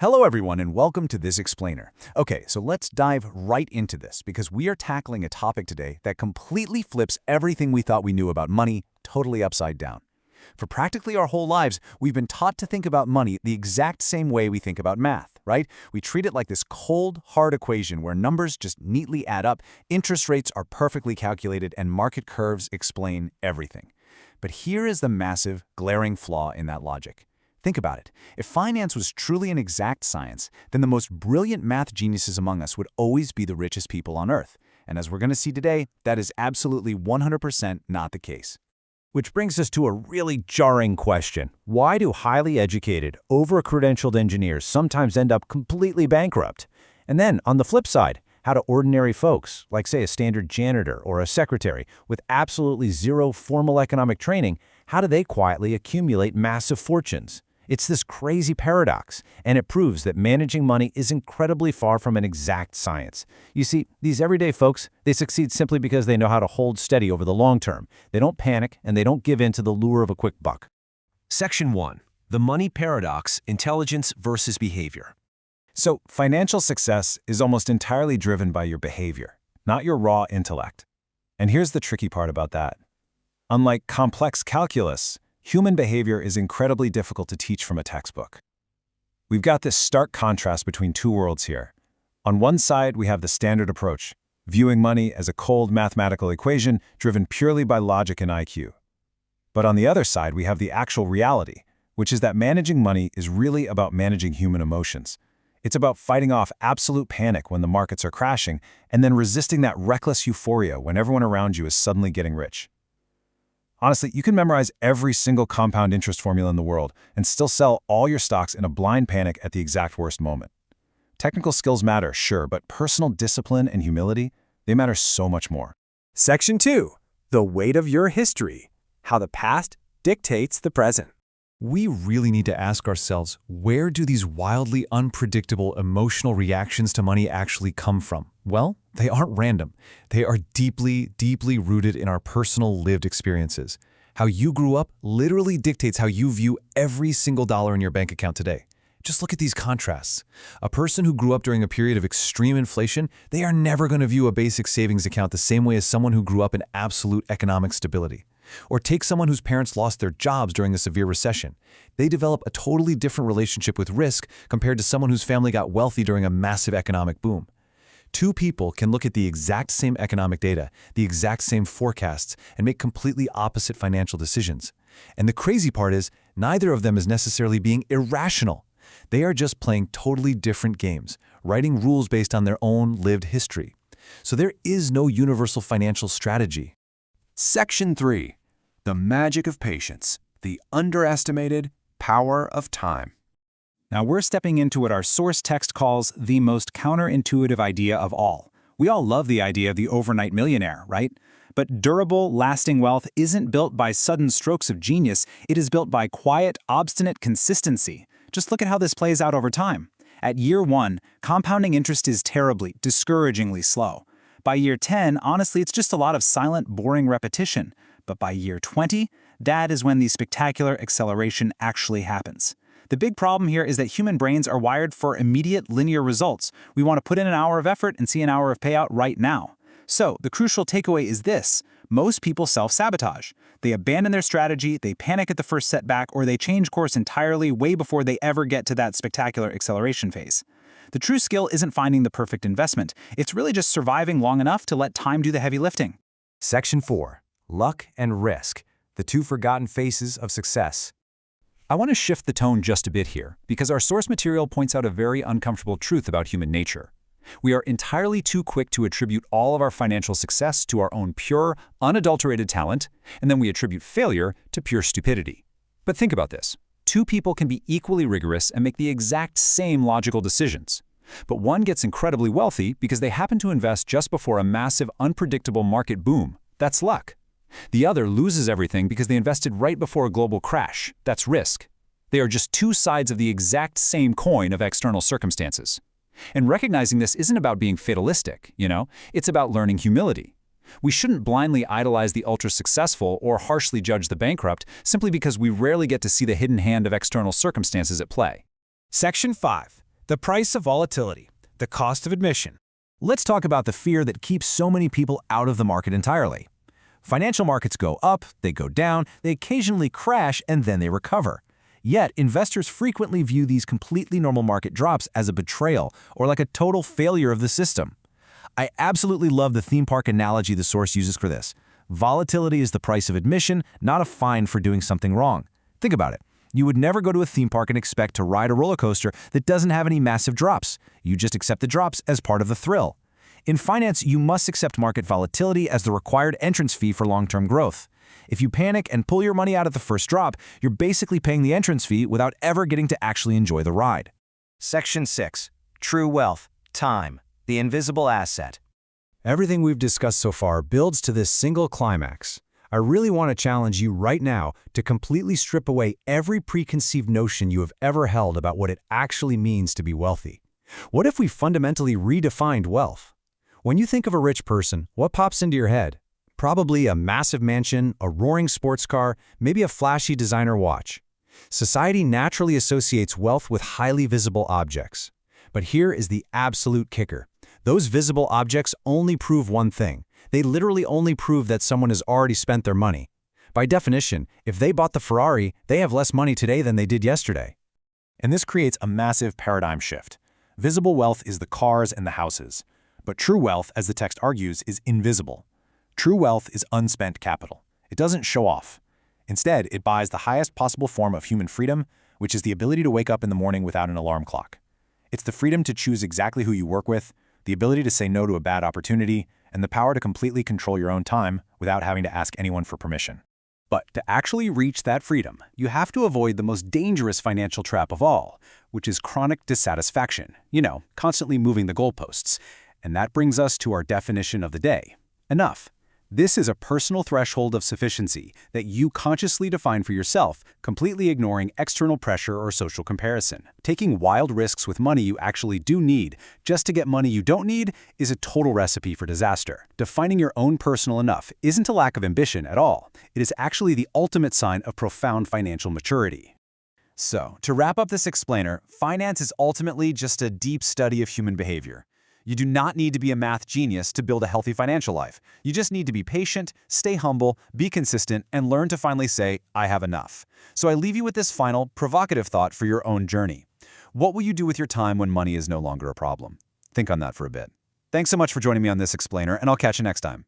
Hello everyone and welcome to this explainer. Okay, so let's dive right into this because we are tackling a topic today that completely flips everything we thought we knew about money totally upside down. For practically our whole lives, we've been taught to think about money the exact same way we think about math, right? We treat it like this cold, hard equation where numbers just neatly add up, interest rates are perfectly calculated, and market curves explain everything. But here is the massive, glaring flaw in that logic. Think about it. If finance was truly an exact science, then the most brilliant math geniuses among us would always be the richest people on Earth. And as we're going to see today, that is absolutely 100% not the case. Which brings us to a really jarring question. Why do highly educated, over-credentialed engineers sometimes end up completely bankrupt? And then, on the flip side, how do ordinary folks, like say a standard janitor or a secretary, with absolutely zero formal economic training, how do they quietly accumulate massive fortunes? It's this crazy paradox, and it proves that managing money is incredibly far from an exact science. You see, these everyday folks, they succeed simply because they know how to hold steady over the long term. They don't panic, and they don't give in to the lure of a quick buck. Section 1. The Money Paradox, Intelligence versus Behavior. So, financial success is almost entirely driven by your behavior, not your raw intellect. And here's the tricky part about that. Unlike complex calculus, human behavior is incredibly difficult to teach from a textbook. We've got this stark contrast between two worlds here. On one side, we have the standard approach, viewing money as a cold mathematical equation driven purely by logic and IQ. But on the other side, we have the actual reality, which is that managing money is really about managing human emotions. It's about fighting off absolute panic when the markets are crashing and then resisting that reckless euphoria when everyone around you is suddenly getting rich. Honestly, you can memorize every single compound interest formula in the world and still sell all your stocks in a blind panic at the exact worst moment. Technical skills matter, sure, but personal discipline and humility, they matter so much more. Section 2. The weight of your history. How the past dictates the present. We really need to ask ourselves, where do these wildly unpredictable emotional reactions to money actually come from? Well, they aren't random. They are deeply, deeply rooted in our personal lived experiences. How you grew up literally dictates how you view every single dollar in your bank account today. Just look at these contrasts. A person who grew up during a period of extreme inflation, they are never going to view a basic savings account the same way as someone who grew up in absolute economic stability. Or take someone whose parents lost their jobs during a severe recession. They develop a totally different relationship with risk compared to someone whose family got wealthy during a massive economic boom. Two people can look at the exact same economic data, the exact same forecasts, and make completely opposite financial decisions. And the crazy part is, neither of them is necessarily being irrational. They are just playing totally different games, writing rules based on their own lived history. So there is no universal financial strategy. Section 3. The Magic of Patience, the Underestimated Power of Time. Now we're stepping into what our source text calls the most counterintuitive idea of all. We all love the idea of the overnight millionaire, right? But durable, lasting wealth isn't built by sudden strokes of genius. It is built by quiet, obstinate consistency. Just look at how this plays out over time. At year 1, compounding interest is terribly, discouragingly slow. By year 10, honestly, it's just a lot of silent, boring repetition. But by year 20, that is when the spectacular acceleration actually happens. The big problem here is that human brains are wired for immediate linear results. We want to put in an hour of effort and see an hour of payout right now. So, the crucial takeaway is this. Most people self-sabotage. They abandon their strategy, they panic at the first setback, or they change course entirely way before they ever get to that spectacular acceleration phase. The true skill isn't finding the perfect investment. It's really just surviving long enough to let time do the heavy lifting. Section 4. Luck and risk. The two forgotten faces of success. I want to shift the tone just a bit here, because our source material points out a very uncomfortable truth about human nature. We are entirely too quick to attribute all of our financial success to our own pure, unadulterated talent, and then we attribute failure to pure stupidity. But think about this. Two people can be equally rigorous and make the exact same logical decisions. But one gets incredibly wealthy because they happen to invest just before a massive, unpredictable market boom. That's luck. The other loses everything because they invested right before a global crash. That's risk. They are just two sides of the exact same coin of external circumstances. And recognizing this isn't about being fatalistic, it's about learning humility. We shouldn't blindly idolize the ultra-successful or harshly judge the bankrupt simply because we rarely get to see the hidden hand of external circumstances at play. Section 5. The price of volatility, the cost of admission. Let's talk about the fear that keeps so many people out of the market entirely. Financial markets go up, they go down, they occasionally crash, and then they recover. Yet, investors frequently view these completely normal market drops as a betrayal or like a total failure of the system. I absolutely love the theme park analogy the source uses for this. Volatility is the price of admission, not a fine for doing something wrong. Think about it. You would never go to a theme park and expect to ride a roller coaster that doesn't have any massive drops. You just accept the drops as part of the thrill. In finance, you must accept market volatility as the required entrance fee for long-term growth. If you panic and pull your money out at the first drop, you're basically paying the entrance fee without ever getting to actually enjoy the ride. Section 6. True wealth. Time. The invisible asset. Everything we've discussed so far builds to this single climax. I really want to challenge you right now to completely strip away every preconceived notion you have ever held about what it actually means to be wealthy. What if we fundamentally redefined wealth? When you think of a rich person, what pops into your head? Probably a massive mansion, a roaring sports car, maybe a flashy designer watch. Society naturally associates wealth with highly visible objects. But here is the absolute kicker. Those visible objects only prove one thing. They literally only prove that someone has already spent their money. By definition, if they bought the Ferrari, they have less money today than they did yesterday. And this creates a massive paradigm shift. Visible wealth is the cars and the houses. But true wealth, as the text argues, is invisible. True wealth is unspent capital. It doesn't show off. Instead, it buys the highest possible form of human freedom, which is the ability to wake up in the morning without an alarm clock. It's the freedom to choose exactly who you work with, the ability to say no to a bad opportunity, and the power to completely control your own time without having to ask anyone for permission. But to actually reach that freedom, you have to avoid the most dangerous financial trap of all, which is chronic dissatisfaction. Constantly moving the goalposts. And that brings us to our definition of the day. Enough. This is a personal threshold of sufficiency that you consciously define for yourself, completely ignoring external pressure or social comparison. Taking wild risks with money you actually do need just to get money you don't need is a total recipe for disaster. Defining your own personal enough isn't a lack of ambition at all. It is actually the ultimate sign of profound financial maturity. So, to wrap up this explainer, finance is ultimately just a deep study of human behavior. You do not need to be a math genius to build a healthy financial life. You just need to be patient, stay humble, be consistent, and learn to finally say, I have enough. So I leave you with this final, provocative thought for your own journey. What will you do with your time when money is no longer a problem? Think on that for a bit. Thanks so much for joining me on this explainer, and I'll catch you next time.